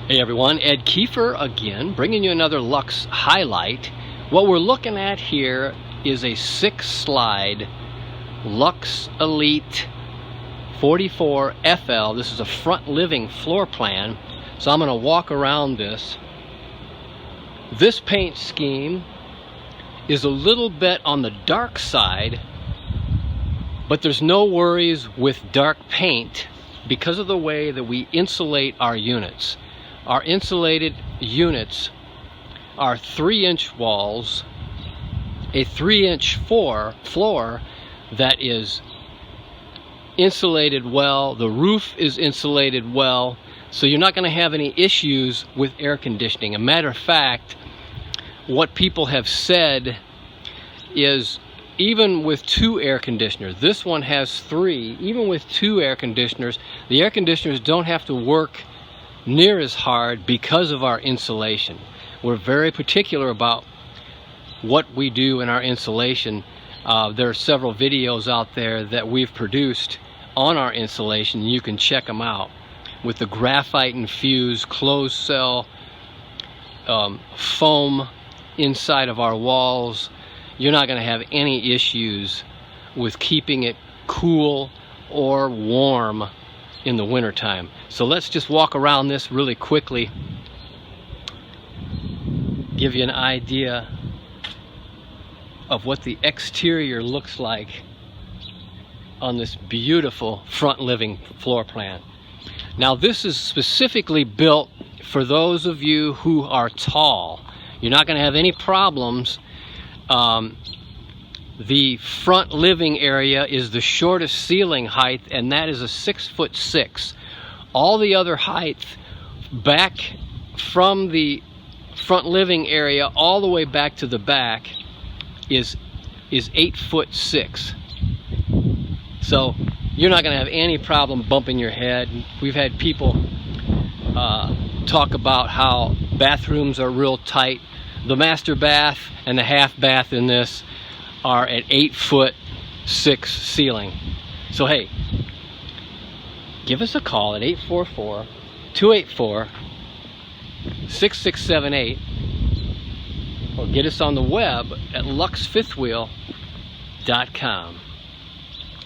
Hey everyone, Ed Kiefer again, bringing you another Luxe highlight. What we're looking at here is a 6-slide Luxe Elite 44 FL. This is a front living floor plan, so I'm going to walk around this. This paint scheme is a little bit on the dark side, but there's no worries with dark paint because of the way that we insulate our units. Our insulated units are 3-inch walls, a 3-inch floor that is insulated well, the roof is insulated well, so you're not going to have any issues with air conditioning. A matter of fact, what people have said is even with 2 air conditioners, this one has 3, even with 2 air conditioners, the air conditioners don't have to work near as hard because of our insulation. We're very particular about what we do in our insulation. There are several videos out there that we've produced on our insulation. You can check them out with the graphite infused closed cell foam inside of our walls. You're not going to have any issues with keeping it cool or warm in the wintertime. So let's just walk around this really quickly, give you an idea of what the exterior looks like on this beautiful front living floor plan. Now this is specifically built for those of you who are tall. You're not going to have any problems. The front living area is the shortest ceiling height, and that is a 6'6". All the other height back from the front living area all the way back to the back is 8'6". So you're not going to have any problem bumping your head. We've had people talk about how bathrooms are real tight. The master bath and the half bath in this are at 8'6" ceiling. So hey, give us a call at 844-284-6678 or get us on the web at luxefifthwheel.com.